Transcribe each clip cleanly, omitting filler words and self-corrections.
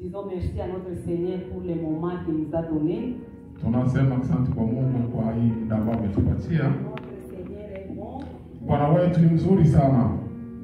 disons merci à notre Seigneur pour les moments qu'il nous a donnés. Tunasema asante kwa Mungu kwa hii muda ambao ametupatia. Notre Seigneur est bon. Bwana wetu ni mzuri sana.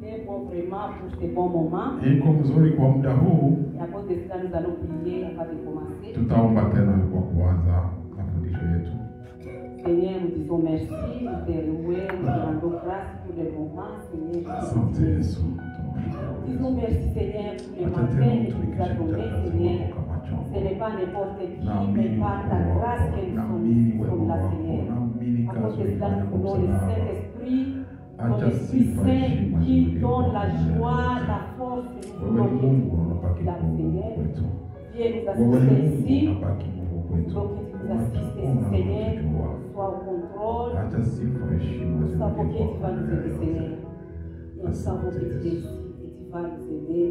Il est bon vraiment pour ces bons moments. Iko mzuri kwa muda huu. Et à cause de cela, nous allons prier avant de commencer. Tutaomba tena kwa kuanza mafundisho yetu. Seigneur, nous disons merci, nous te louons, nous te rendons grâce pour les moments, Seigneur. Asante Yesu. Nous disons merci, Seigneur, pour les matins que tu nous as donnés, Seigneur. Ce n'est pas n'importe qui, mais par ta grâce que nous sommes là, Seigneur. À cause de cela, nous voulons le Saint-Esprit, ton Esprit Saint qui donne la joie, la force, et nous voulons que tu là, Seigneur. Viens nous assister ici. Donc, que tu nous assistes ici, Seigneur. Sois au contrôle. Nous savons que tu vas nous aider, Seigneur. Et nous savons que tu es ici et tu vas nous aider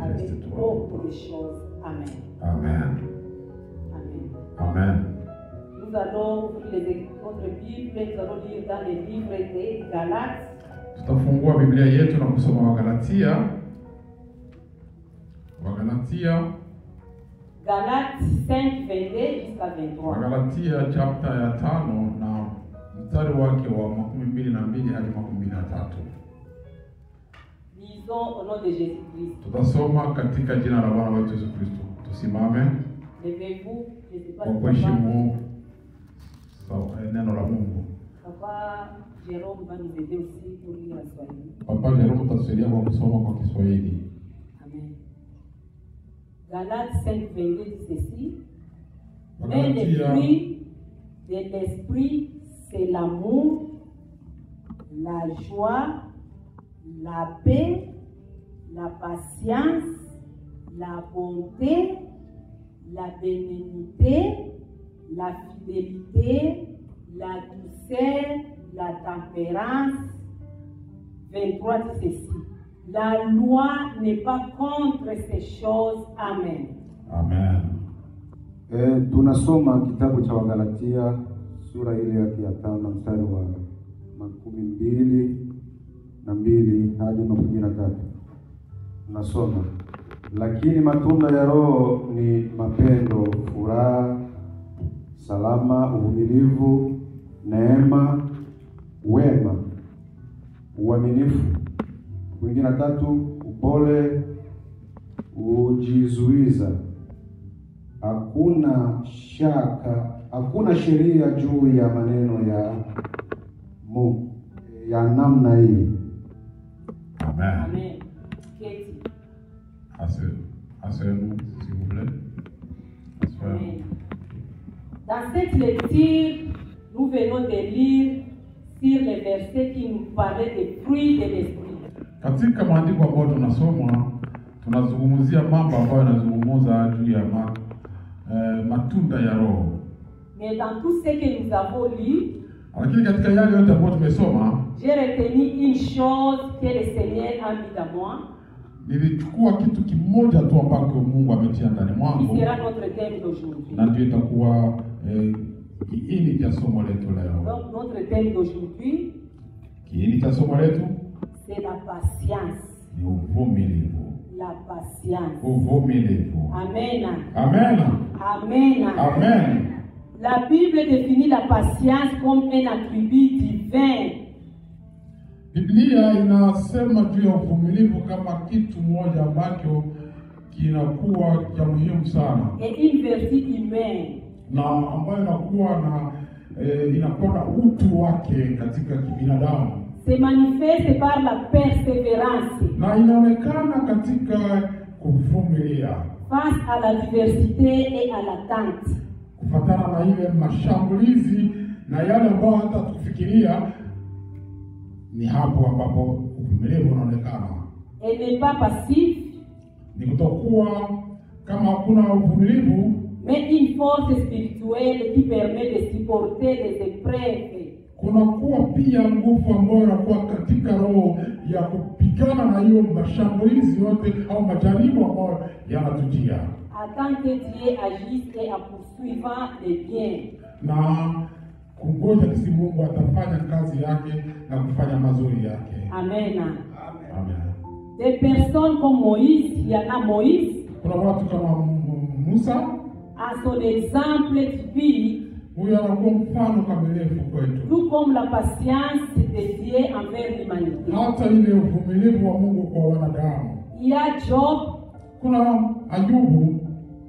avec beaucoup de choses. Amen. Amen. Amen. Amen. Nous allons ouvrir notre Bible, nous allons lire dans les livres des Galates. Tutafungua Biblia yetu na kusoma Wagalatia. Wagalatia. Galates 5, 22 jusqu'à 23. Wagalatia chapter ya 5 na mstari wake wa 22 hadi 23. Lisons au nom de Jésus-Christ. Tutasoma katika jina la Bwana wetu Yesu Kristo. Tusimame. Levez-vous, je ne sais pas Kwa si kuheshimu neno la Mungu. Papa Jérôme va nous aider aussi pour lire la Swahili. Papa Jérôme atasaidia kwa kusoma kwa Kiswahili. Amen. Galates 5, 22 dit ceci. Mais le fruit de l'esprit, c'est l'amour, la joie, la paix, la patience, la bonté, la bénignité, la fidélité, la douceur, la tempérance. 23 dit ceci. La loi n'est pas contre ces choses. Amen. Amen. Tunasoma kitabu cha Wagalatia sura ile yake ya 5 mstari wa 12 hadi 13. Tunasoma, lakini matunda ya Roho ni mapendo, furaha, salama, uvumilivu, neema, wema, uaminifu. 13, upole, ujizuiza. Hakuna sheria juu ya maneno ya Mungu ya namna hii. Amen. Amen. Katie. Asseyez-nous, s'il vous plaît. Amen. Dans cette lecture, nous venons de lire sur les versets qui nous parlaient des fruits de l'esprit. Katika maandiko ambayo tunasoma, tunazungumzia mambo ambayo yanazungumza juu ya matunda ya Roho. Mais dans tout ce que nous avons lu, lakini katika yale yote ambayo tumesoma, j'ai retenu une chose que le Seigneur a mis dans moi. Nilichukua kitu kimoja tu ambacho Mungu ametia ndani mwangu. Qui sera notre thème d'aujourd'hui. Na ndio itakuwa kiini cha somo letu leo. Donc notre thème d'aujourd'hui, kiini cha somo letu, c'est la patience. Ni uvumilivu. La patience. Uvumilivu. Amen. Amen. Amen. Amen. La Bible définit la patience comme un attribut divin. Biblia inasema juu ya uvumilivu kama kitu moja ambacho kinakuwa cha muhimu sana. Et une vertu humaine. Na ambayo inakuwa na utu wake katika kibinadamu. Se manifeste par la persévérance. Na inaonekana katika kuvumilia. Face à la diversité et à l'attente. Kufatana na ile mashambulizi na yale ambayo hata tukifikiria, ni hapo ambapo uvumilivu unaonekana. Elle n'est pas passif. Ni kutokuwa kama hakuna uvumilivu, mais une force spirituelle qui permet de supporter les épreuves. Kuna kuwa pia nguvu ambayo inakuwa katika roho ya kupigana na hiyo mashambulizi yote au majaribu ambayo yanatujia. Attend que Dieu agisse et en poursuivant les biens. Na kungoja kisi Mungu atafanya kazi yake na kufanya mazuri yake. Amen. Amen. Des personnes comme Moïse, il y en a Moïse. Kuna watu kama Musa, à son exemple typique, huyo anakuwa mfano kamilifu kwetu. tout comme la patience de Dieu envers l'humanité. Hata ile uvumilivu wa Mungu kwa wanadamu. Il y a Job Kuna Ayubu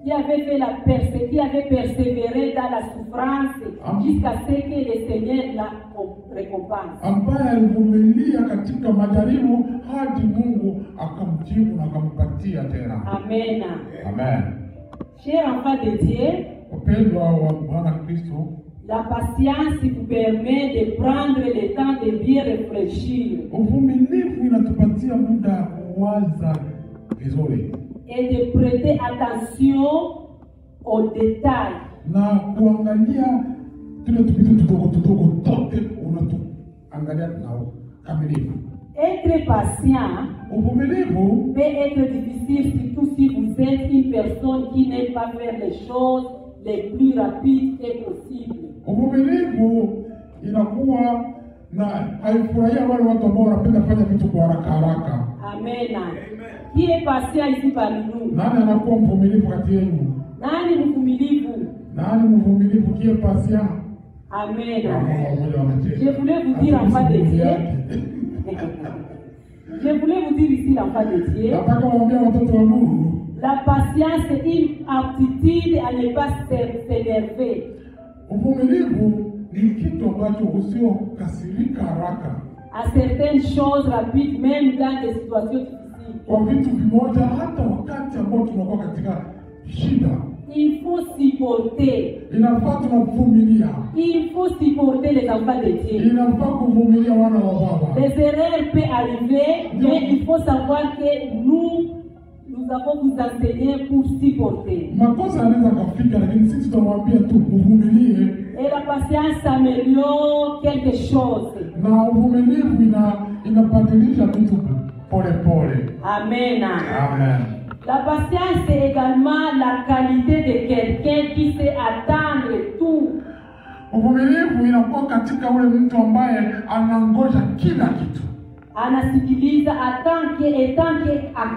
qui avait persévéré dans la souffrance jusqu'à ce que le Seigneur la récompense. ambaye alivumilia katika majaribu hadi Mungu akamjibu na akampatia tena. Amen. Amen. Chers enfants de Dieu, Wapendwa wa Bwana Kristo, la patience vous permet de prendre le temps de bien réfléchir uvumilivu inatupatia muda wa kuwaza vizuri et de prêter attention aux détails. na kuangalia tule vitu tudogo tote unatuangalia na kamilifu. Être patient Uvumilivu peut être difficile surtout si vous êtes une personne qui n'aime pas faire les choses les plus rapides que possible. Uvumilivu inakuwa na haifurahia wale watu ambao wanapenda kufanya vitu kwa haraka. Amen. Qui est patient ici parmi nous? Nani anakuwa mvumilivu kati yenu? Nani mvumilivu? Nani mvumilivu kie pasia? Amen. Je voulais vous dire enfant de Dieu. Je voulais vous dire ici l'enfant de Dieu. Nataka kuambia watoto wa Mungu, La patience est une aptitude à ne pas s'énerver. uvumilivu ni kitu ambacho usiokasirika haraka À certaines choses rapides, même dans des situations difficiles. kwa vitu vimoja, hata wakati ambao tunakuwa katika shida. Il faut supporter. Inafaa tunavumilia. Il faut supporter les enfants de Dieu. Inafaa kuvumilia wana wa Baba. Les erreurs peuvent arriver, mais il faut savoir que nous avons vous enseigner pour supporter. Makosa yanaweza kufika, lakini sisi tunamwambia tu uvumilie. Et la patience améliore quelque chose. Na uvumilivu inabadilisha vitu pole pole. Amen. Amen. La patience est également la qualité de quelqu'un qui sait attendre tout. Uvumilivu inakuwa katika ule mtu ambaye anangoja kila kitu. Anasikiliza etant que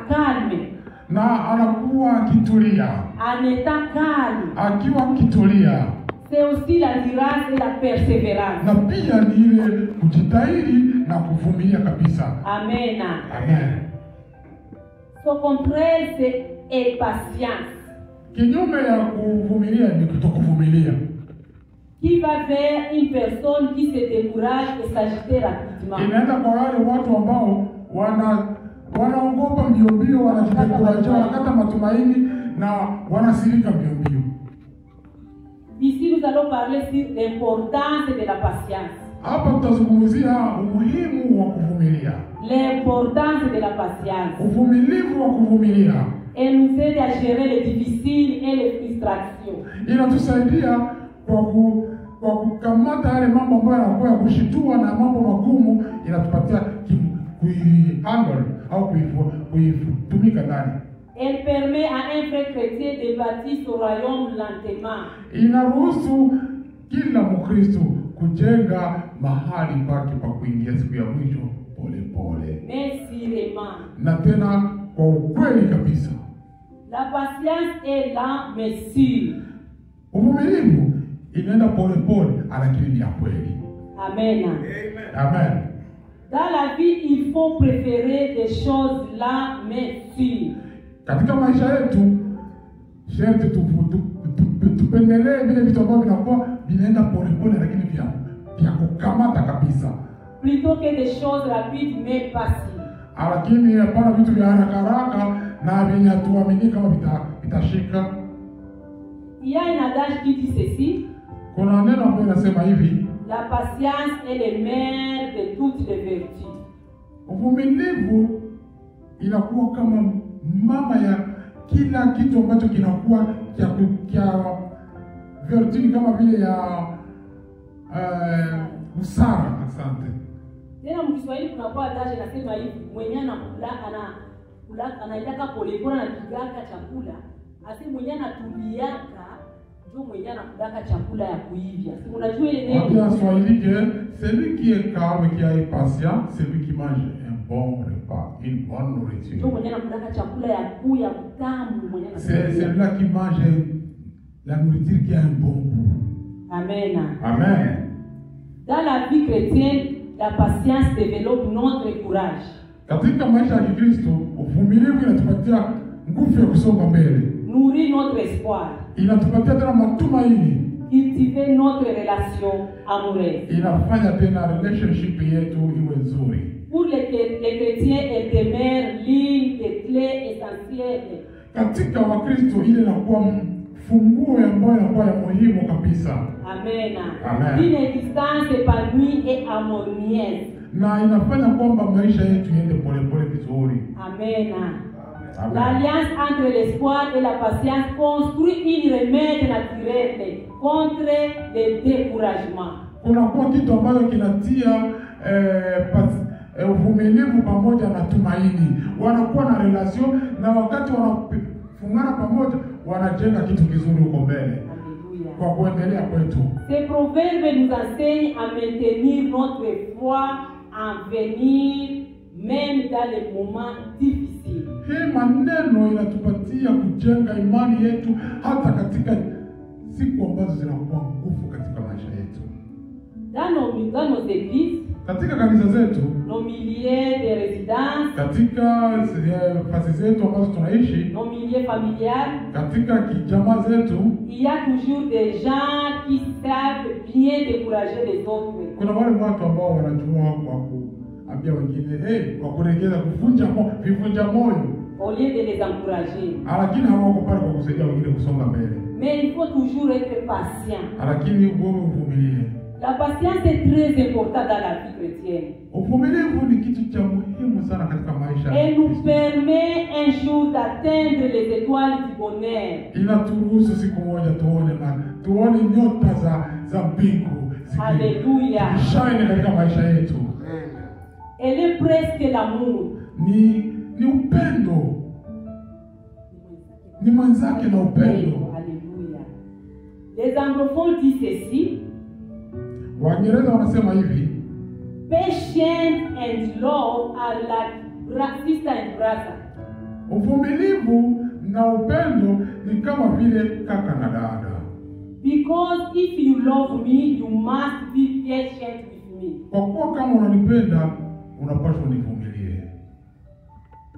calme. Na anakuwa akitulia. En étant calme. Akiwa akitulia. C'est aussi la durance et la persévérance. Na pia ni ile kujitahidi na kuvumilia kabisa. Amen. Amen. Son contraire c'est impatience. Kinyume ya kuvumilia ni kutokuvumilia. Qui va vers une personne qui se décourage et s'agite rapidement. Inaenda kwa wale watu ambao wanaogopa mbio, wanajidekuraje, wanakata matumaini na wanasirika mbio. Ici nous allons parler sur l'importance de la patience. Hapa tutazungumzia umuhimu wa kuvumilia. L'importance de la patience. Uvumilivu wa kuvumilia. Elle nous aide à gérer les difficiles et les frustrations. Inatusaidia kwa kukamata yale mambo ambayo yanakuwa ya kushitua na mambo magumu, inatupatia kuihandle au kuitumika ndani. Elle permet à un frère chrétien de bâtir son royaume lentement. Inaruhusu kila Mkristo kujenga mahali pake pa kuingia siku ya mwisho pole pole. Mais sûrement. Na tena kwa ukweli kabisa. La patience est lente mais sûre. Uvumilivu inaenda pole pole, lakini ni ya kweli. Amen. Amen. Dans la vie, il faut préférer des choses lentes mais sûres. Katika maisha yetu sharti tupendelee vile vitu ambavyo vinakuwa vinaenda pole pole, lakini vya kukamata kabisa. Plutôt que des choses rapides mais passives. Lakini hapana vitu vya haraka na vyenye hatuamini kama vitashika. Il y a un adage qui dit ceci. Kuna neno ambalo linasema hivi. La patience est le mère de toutes les vertus. Uvumilivu inakuwa kama mama ya kila kitu ambacho kinakuwa kia vertu kama vile ya busara. Asante. Tena mkiswahili kuna kwa adage nasema hivi, mwenye anaendaka polepole na kigaka chakula, asi mwenye anatuliaka ndio mwenye anakulaka chakula ya kuivya. Si unajua ile neno? Kwa Kiswahili, celui qui est calme, qui a patient, c'est lui qui mange un bon repas, une bonne nourriture. C'est celui-là qui mange la nourriture qui a un bon goût. Amen. Amen. Dans la vie chrétienne, la patience développe notre courage. Katika maisha ya Kristo, uvumilivu inatupatia nguvu ya kusonga mbele. Nourrit notre espoir. Inatupatia tena matumaini. Cultiver notre relation amoureuse. Inafanya tena relationship yetu iwe nzuri. Pour les chrétiens, elle demeure l'une des clés essentielles. Katika Wakristo ile inakuwa funguo ambayo inakuwa ya muhimu kabisa. Amen. Amen. Une existence épanouie et harmonieuse. Na inafanya kwamba maisha yetu yende polepole vizuri. Amen. L'alliance entre l'espoir et la patience construit une remède naturelle contre le découragement. Kunakuwa kitu ambacho kinatia uvumilivu pamoja na tumaini. Wanakuwa na relation na wakati wanafungana pamoja wanajenga kitu kizuri huko mbele. Kwa kuendelea kwetu. Ces proverbes nous enseignent à maintenir notre foi en venir même dans les moments difficiles. Hii maneno inatupatia kujenga imani yetu hata katika siku ambazo zinakuwa ngumu katika maisha yetu. Dans nos églises, katika kanisa zetu, nos milliers de résidences, katika fasi zetu ambazo tunaishi, nos milliers familiales, katika jamaa zetu, il y a toujours des gens qui savent bien décourager les autres. Kuna wale watu ambao wanajua kwa kuambia wengine, kwa kuregeza kuvunja moyo. Au lieu de les encourager. Lakini hawako pale kwa kusaidia wengine kusonga mbele. Mais il faut toujours être patient. Lakini wewe uvumilie. La patience est très importante dans la vie chrétienne. Uvumilivu ni kitu cha muhimu sana katika maisha. Elle nous permet un jour d'atteindre les étoiles du bonheur. Inaturuhusu siku moja tuone nyota za mbingu. Alléluia. Shine katika maisha yetu. Elle est presque l'amour. Ni upendo. Ni mwenzake na upendo. Alléluia. Les anglophones disent ceci. Waingereza wanasema hivi. Patience and love are like sister and brother. Uvumilivu na upendo ni kama vile kaka na dada. Because if you love me, you must be patient with me. Kwa kuwa kama unanipenda, unapaswa nivumilie.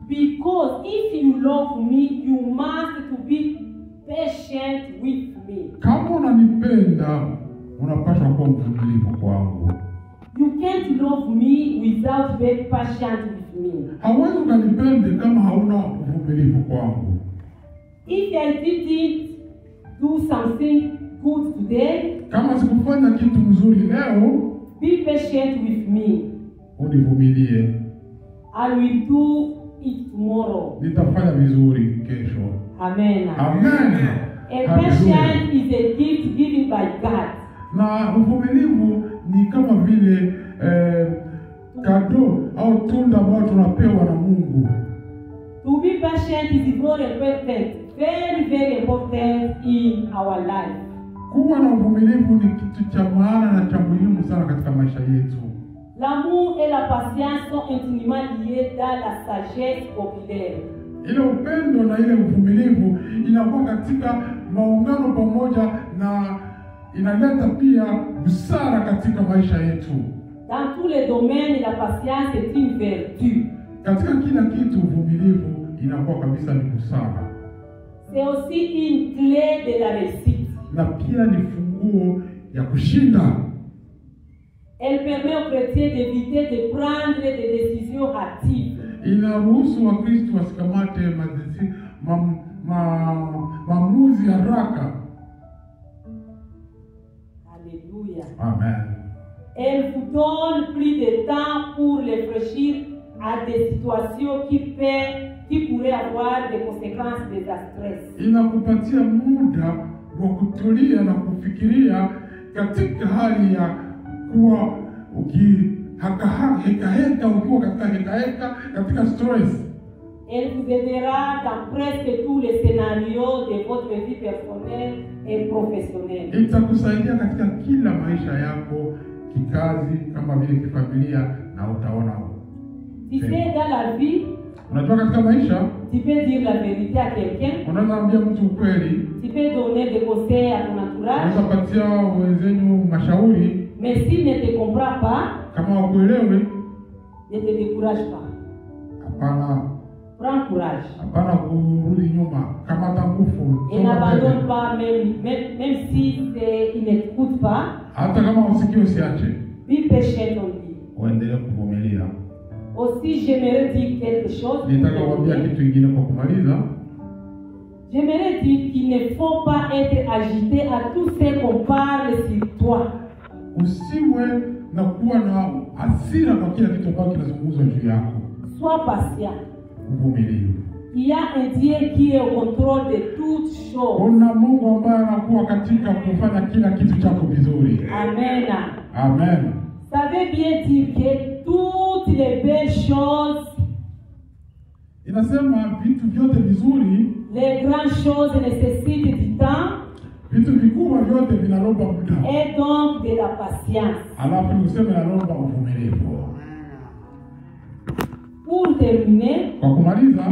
Because if you love me, you must to be patient with me. Kama unanipenda, unapaswa kuwa mvumilivu kwangu. You can't love me without being patient with me. Hauwezi ukanipende kama hauna uvumilivu kwangu. If I didn't do something good today, kama sikufanya kitu mzuri leo, be patient with me. Univumilie. I will do it tomorrow. Nitafanya vizuri kesho. Amen. Amen. A patience is a gift given by God. Na uvumilivu ni kama vile kado au tunda ambalo tunapewa na Mungu. To be patient is very, very important in our life. Kuwa na uvumilivu ni kitu cha maana na cha muhimu sana katika maisha yetu. L'amour et la patience sont intimement liés dans la sagesse populaire. Ile upendo na ile uvumilivu inakuwa katika maungano pamoja na inaleta pia busara katika maisha yetu. Dans tous les domaines, la patience est une vertu. Katika kila kitu uvumilivu inakuwa kabisa ni busara. C'est aussi une clé de la réussite. Na pia ni funguo ya kushinda. Elle permet aux chrétiens d'éviter de prendre des décisions hâtives. Inaruhusu Wakristo wasikamate maamuzi haraka. Alléluia. Amen. Elle vous donne plus de temps pour réfléchir à des situations qui pourraient avoir des conséquences désastreuses. Inakupatia muda wa kutulia na kufikiria katika hali ya kuwa ukiwa katika stress. Elle vous aidera dans presque tous les scénarios de votre vie personnelle et professionnelle. Itakusaidia katika kila maisha yako, kikazi kama vile kifamilia, na utaona Tu sais, dans la vie, Unajua katika maisha tu peux dire la vérité à quelqu'un. unaweza ambia mtu ukweli, Tu peux donner des conseils à ton entourage. unaweza patia wenzenyu mashauri, Mais s'il ne te comprend pas, kama wakuelewe, ne te décourage pas. hapana Prends courage. hapana kurudi nyuma, kamata nguvu. Et n'abandonne pas, même si il n'écoute pas. Hata kama usikio usiache, Vis péché ton vie. uendelee kuvumilia. Aussi, j'aimerais dire quelque chose. Nitaka kuambia kitu kingine kwa kumaliza. J'aimerais dire qu'il ne faut pas être agité à tout ce qu'on parle sur toi. Usiwe na kuwa na hasira kwa kila kitu ambacho kinazungumzwa juu yako. Sois patient. Uvumilivu. Il y a un Dieu qui est au contrôle de toutes choses. Kuna Mungu ambaye anakuwa katika kufanya kila kitu chako vizuri. Amen. Amen. Ça veut bien dire que toutes les belles choses, Inasema vitu vyote vizuri, les grandes choses nécessitent du temps vitu vikubwa vyote vinalomba muda. et donc de la patience. Alafu ni kusema inalomba uvumilivu. Pour terminer, Kwa kumaliza,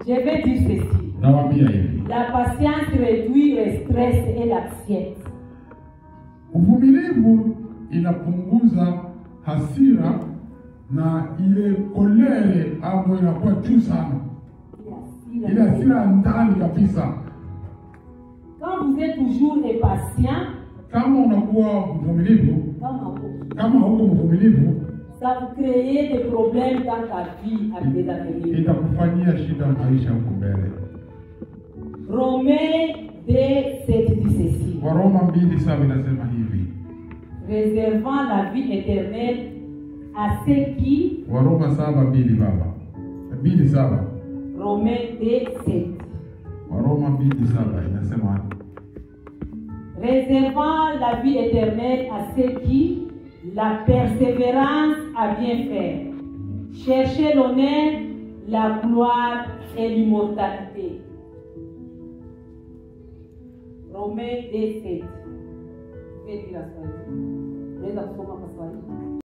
je vais dire ceci. nawaambia hivi. La patience réduit le stress et l'anxiété. Uvumilivu inapunguza hasira na ile kolere ambayo inakuwa juu sana. Ile hasira ndani kabisa. Quand vous êtes toujours impatient, Kama unakuwa mvumilivu, kama huko mvumilivu, ça vous crée des problèmes dans ta vie avec des avenir. itakufanyia shida maisha huko mbele. Romains 2:7 dit ceci. Waroma 2:7 inasema hivi. Réservant la vie éternelle à ceux qui... Waroma 7:2 baba. 2:7. Romains 2:7. Waroma 2:7 inasema Réservant la vie éternelle à ceux qui la persévérance à bien faire. Cherchez l'honneur, la gloire et l'immortalité. Romains 2:7. Vous pouvez dire la soirée.